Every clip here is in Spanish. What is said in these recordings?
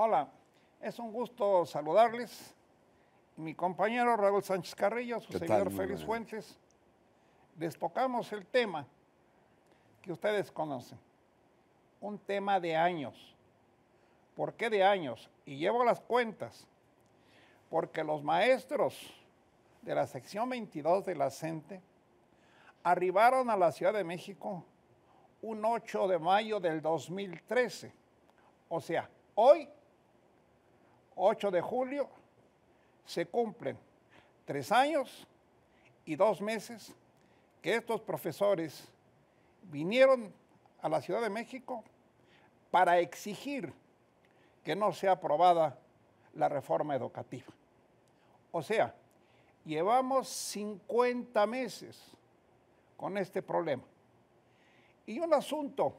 Hola, es un gusto saludarles. Mi compañero Raúl Sánchez Carrillo, su servidor Félix Fuentes, les tocamos el tema que ustedes conocen, un tema de años. ¿Por qué de años? Y llevo las cuentas, porque los maestros de la sección 22 de la CENTE arribaron a la Ciudad de México un 8 de mayo del 2013. O sea, hoy, 8 de julio, se cumplen 3 años y 2 meses que estos profesores vinieron a la Ciudad de México para exigir que no sea aprobada la reforma educativa. O sea, llevamos 50 meses con este problema. Y un asunto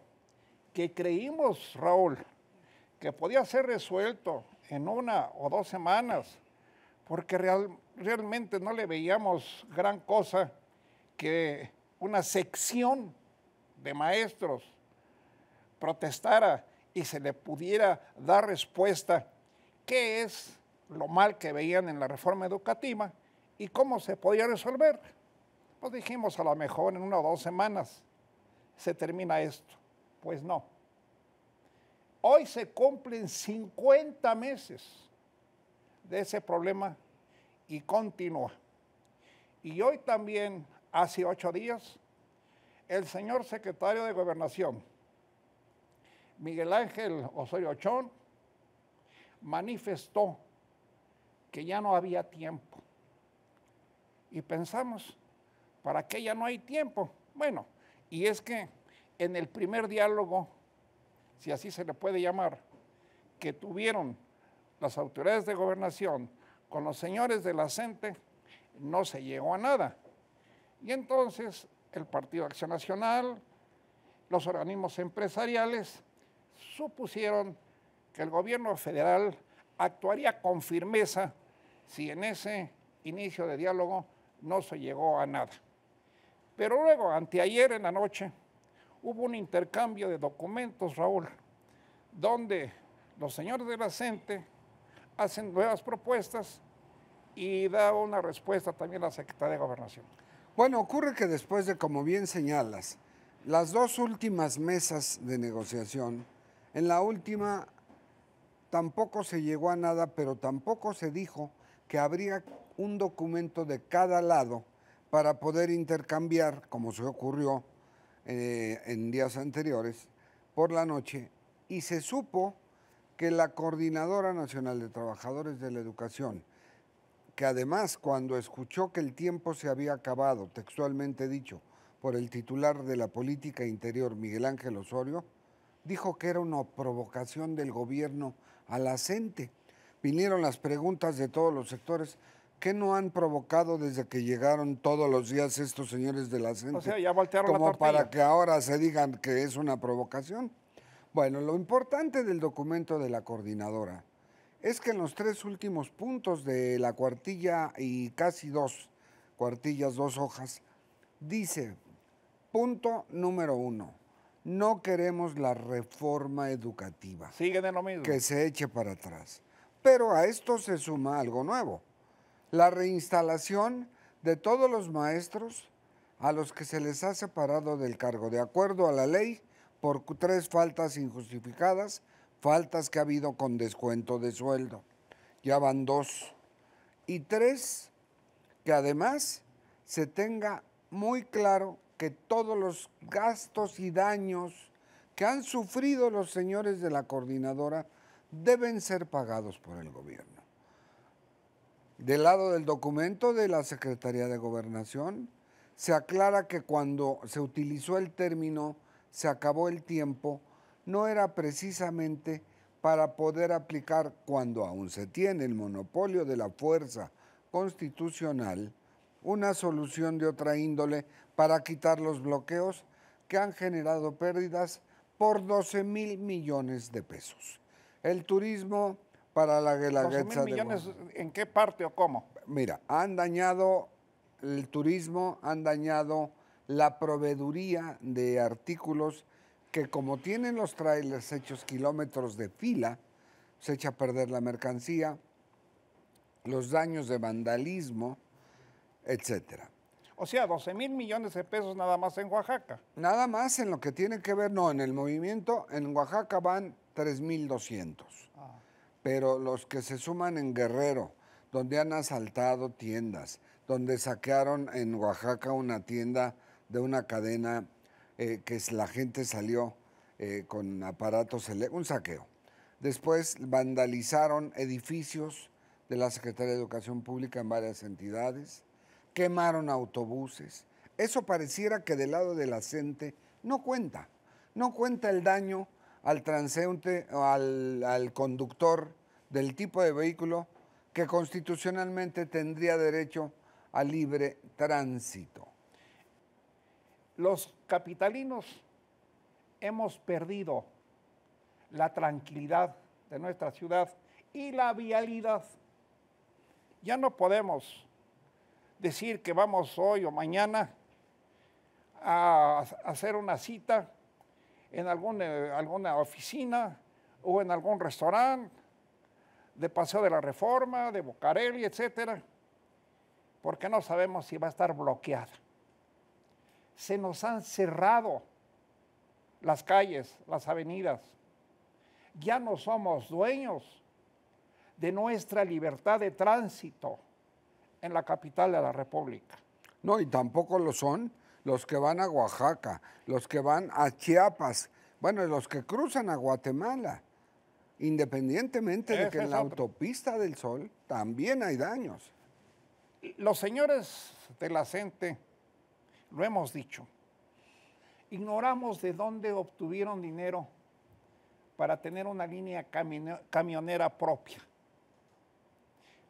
que creímos, Raúl, que podía ser resuelto en 1 o 2 semanas, porque realmente no le veíamos gran cosa que una sección de maestros protestara y se le pudiera dar respuesta qué es lo mal que veían en la reforma educativa y cómo se podía resolver. Pues dijimos, a lo mejor en 1 o 2 semanas se termina esto. Pues no. Hoy se cumplen 50 meses de ese problema y continúa. Y hoy también, hace 8 días, el señor secretario de Gobernación, Miguel Ángel Osorio Chong, manifestó que ya no había tiempo. Y pensamos, ¿para qué ya no hay tiempo? Bueno, y es que en el primer diálogo, si así se le puede llamar, que tuvieron las autoridades de gobernación con los señores de la CENTE, no se llegó a nada. Y entonces el Partido Acción Nacional, los organismos empresariales, supusieron que el gobierno federal actuaría con firmeza si en ese inicio de diálogo no se llegó a nada. Pero luego, anteayer en la noche, hubo un intercambio de documentos, Raúl, donde los señores de la CENTE hacen nuevas propuestas y da una respuesta también la Secretaría de Gobernación. Bueno, ocurre que después de, como bien señalas, las 2 últimas mesas de negociación, en la última tampoco se llegó a nada, pero tampoco se dijo que habría un documento de cada lado para poder intercambiar, como se ocurrió en días anteriores, por la noche, y se supo que la Coordinadora Nacional de Trabajadores de la Educación, que además cuando escuchó que el tiempo se había acabado, textualmente dicho, por el titular de la Política Interior, Miguel Ángel Osorio, dijo que era una provocación del gobierno a la CENTE. Vinieron las preguntas de todos los sectores. ¿Qué no han provocado desde que llegaron todos los días estos señores de la CENTE? O sea, ya voltearon la como tortilla. para que ahora se digan que es una provocación. Bueno, lo importante del documento de la coordinadora es que en los 3 últimos puntos de la cuartilla y casi 2 cuartillas, 2 hojas, dice, punto número 1, no queremos la reforma educativa. Siguen en lo mismo. Que se eche para atrás. Pero a esto se suma algo nuevo, la reinstalación de todos los maestros a los que se les ha separado del cargo, de acuerdo a la ley, por 3 faltas injustificadas, faltas que ha habido con descuento de sueldo. Ya van 2. Y 3, que además se tenga muy claro que todos los gastos y daños que han sufrido los señores de la coordinadora deben ser pagados por el gobierno. Del lado del documento de la Secretaría de Gobernación, se aclara que cuando se utilizó el término "se acabó el tiempo", no era precisamente para poder aplicar, cuando aún se tiene el monopolio de la fuerza constitucional, una solución de otra índole para quitar los bloqueos que han generado pérdidas por 12,000 millones de pesos. El turismo para la Guelaguetza 12,000 millones, ¿en qué parte o cómo? Mira, han dañado el turismo, han dañado la proveeduría de artículos que, como tienen los trailers hechos kilómetros de fila, se echa a perder la mercancía, los daños de vandalismo, etcétera. O sea, 12,000 millones de pesos nada más en Oaxaca. Nada más en lo que tiene que ver, no, en el movimiento, en Oaxaca van 3,200. Pero los que se suman en Guerrero, donde han asaltado tiendas, donde saquearon en Oaxaca una tienda de una cadena que la gente salió con aparatos, un saqueo. Después vandalizaron edificios de la Secretaría de Educación Pública en varias entidades, quemaron autobuses. Eso pareciera que del lado de la gente no cuenta. No cuenta el daño al transeúnte o al conductor del tipo de vehículo que constitucionalmente tendría derecho a libre tránsito. Los capitalinos hemos perdido la tranquilidad de nuestra ciudad y la vialidad. Ya no podemos decir que vamos hoy o mañana a hacer una cita en alguna oficina o en algún restaurante de Paseo de la Reforma, de Bucareli, etcétera, porque no sabemos si va a estar bloqueada. Se nos han cerrado las calles, las avenidas. Ya no somos dueños de nuestra libertad de tránsito en la capital de la República. No, y tampoco lo son los que van a Oaxaca, los que van a Chiapas, bueno, los que cruzan a Guatemala. Independientemente de que en la autopista del Sol también hay daños. Los señores de la CENTE, lo hemos dicho, ignoramos de dónde obtuvieron dinero para tener una línea camionera propia,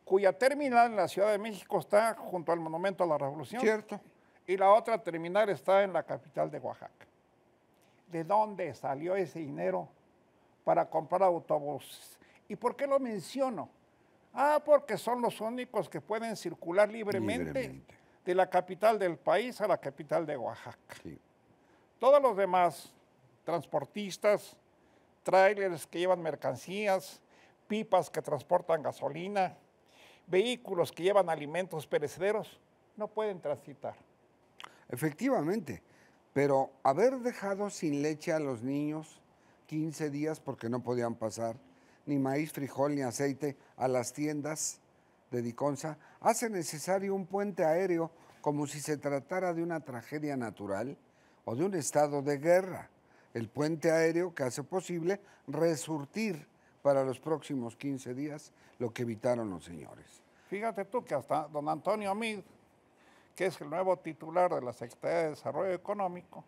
cuya terminal en la Ciudad de México está junto al Monumento a la Revolución. Cierto. Y la otra terminal está en la capital de Oaxaca. ¿De dónde salió ese dinero para comprar autobuses? ¿Y por qué lo menciono? Porque son los únicos que pueden circular libremente de la capital del país a la capital de Oaxaca. Sí. Todos los demás, transportistas, tráilers que llevan mercancías, pipas que transportan gasolina, vehículos que llevan alimentos perecederos, no pueden transitar. Efectivamente, pero haber dejado sin leche a los niños 15 días porque no podían pasar ni maíz, frijol, ni aceite a las tiendas de Diconsa, hace necesario un puente aéreo como si se tratara de una tragedia natural o de un estado de guerra. El puente aéreo que hace posible resurtir para los próximos 15 días lo que evitaron los señores. Fíjate tú que hasta don Antonio Meade, que es el nuevo titular de la Secretaría de Desarrollo Económico,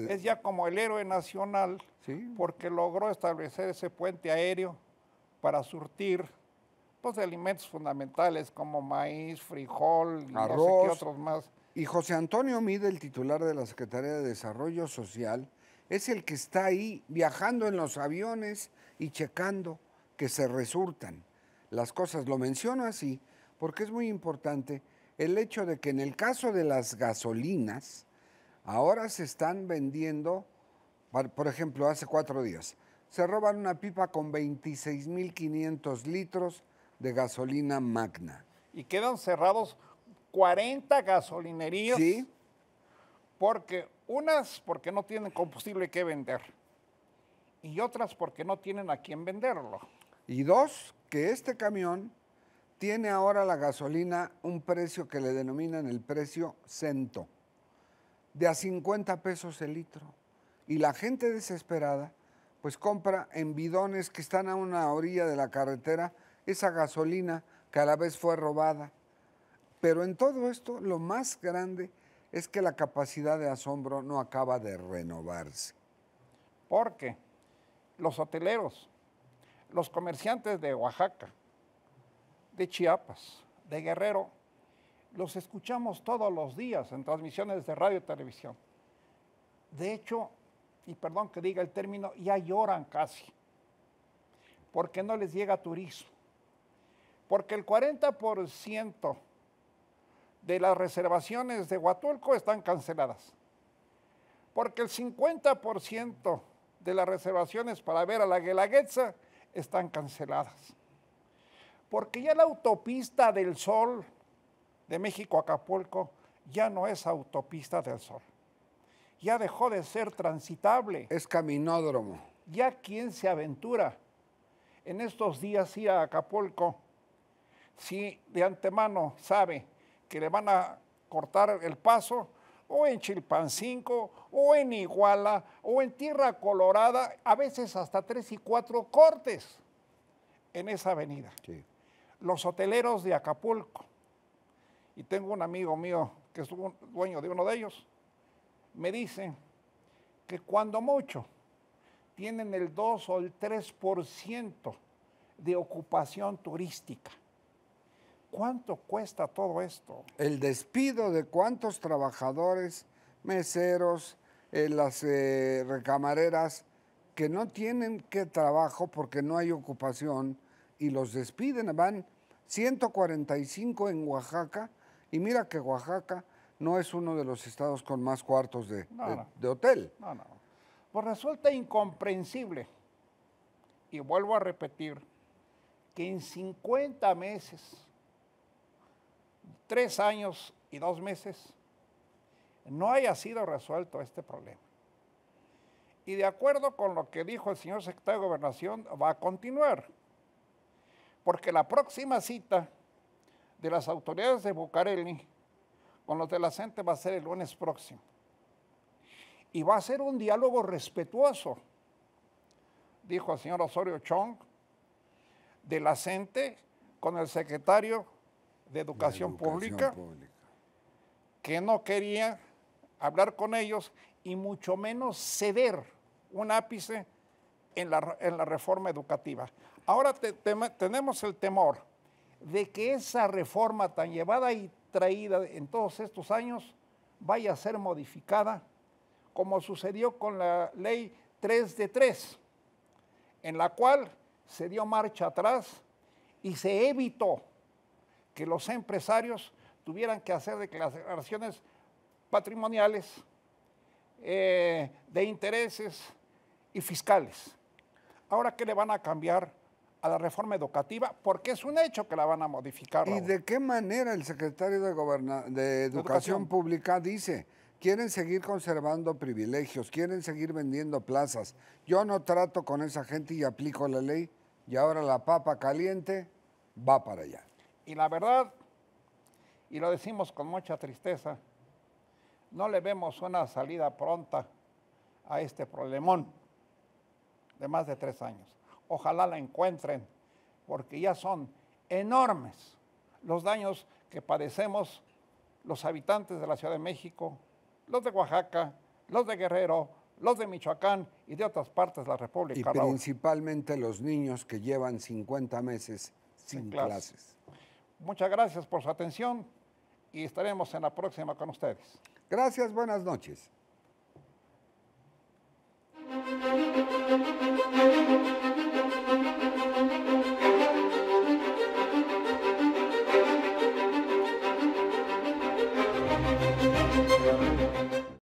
es ya como el héroe nacional, ¿sí? Porque logró establecer ese puente aéreo para surtir pues, de alimentos fundamentales como maíz, frijol, arroz, no sé qué otros más. Y José Antonio Meade, el titular de la Secretaría de Desarrollo Social, es el que está ahí viajando en los aviones y checando que se resurtan las cosas. Lo menciono así porque es muy importante el hecho de que en el caso de las gasolinas, ahora se están vendiendo, por ejemplo, hace 4 días, se roban una pipa con 26,500 litros de gasolina magna. Y quedan cerrados 40 gasolinerías. Sí. Porque no tienen combustible que vender y otras porque no tienen a quién venderlo. Y 2, que este camión tiene ahora la gasolina un precio que le denominan el precio cento, de a 50 pesos el litro. Y la gente desesperada pues compra en bidones que están a una orilla de la carretera esa gasolina que a la vez fue robada. Pero en todo esto lo más grande es que la capacidad de asombro no acaba de renovarse. Porque los hoteleros, los comerciantes de Oaxaca, de Chiapas, de Guerrero, los escuchamos todos los días en transmisiones de radio y televisión. De hecho, y perdón que diga el término, ya lloran casi, porque no les llega turismo. Porque el 40% de las reservaciones de Huatulco están canceladas. Porque el 50% de las reservaciones para ver a la Guelaguetza están canceladas. Porque ya la autopista del Sol de México a Acapulco ya no es autopista del Sol. Ya dejó de ser transitable. Es caminódromo. Ya quien se aventura en estos días ir a Acapulco, si de antemano sabe que le van a cortar el paso, o en Chilpancingo, o en Iguala, o en Tierra Colorada, a veces hasta 3 y 4 cortes en esa avenida. Sí. Los hoteleros de Acapulco, y tengo un amigo mío que es dueño de uno de ellos, me dicen que cuando mucho tienen el 2 o el 3% de ocupación turística. ¿Cuánto cuesta todo esto? El despido de cuántos trabajadores, meseros, las recamareras, que no tienen que trabajo porque no hay ocupación y los despiden. Van 145 en Oaxaca y mira que Oaxaca no es uno de los estados con más cuartos de hotel. No. Pues resulta incomprensible, y vuelvo a repetir, que en 50 meses, 3 años y 2 meses, no haya sido resuelto este problema. Y de acuerdo con lo que dijo el señor secretario de Gobernación, va a continuar. Porque la próxima cita de las autoridades de Bucareli con los de la CENTE va a ser el lunes próximo. Y va a ser un diálogo respetuoso, dijo el señor Osorio Chong, de la CENTE con el secretario de Educación Pública, que no quería hablar con ellos y mucho menos ceder un ápice en la reforma educativa. Ahora tenemos el temor de que esa reforma tan llevada y traída en todos estos años vaya a ser modificada, como sucedió con la ley 3 de 3, en la cual se dio marcha atrás y se evitó que los empresarios tuvieran que hacer declaraciones patrimoniales, de intereses y fiscales. Ahora, ¿qué le van a cambiar a la reforma educativa? Porque es un hecho que la van a modificar. ¿Y de qué manera el secretario de Educación Pública dice? Quieren seguir conservando privilegios, quieren seguir vendiendo plazas. Yo no trato con esa gente y aplico la ley, y ahora la papa caliente va para allá. Y la verdad, y lo decimos con mucha tristeza, no le vemos una salida pronta a este problemón de más de 3 años. Ojalá la encuentren, porque ya son enormes los daños que padecemos los habitantes de la Ciudad de México, los de Oaxaca, los de Guerrero, los de Michoacán y de otras partes de la República. Y principalmente los niños que llevan 50 meses sin clases. Muchas gracias por su atención y estaremos en la próxima con ustedes. Gracias, buenas noches.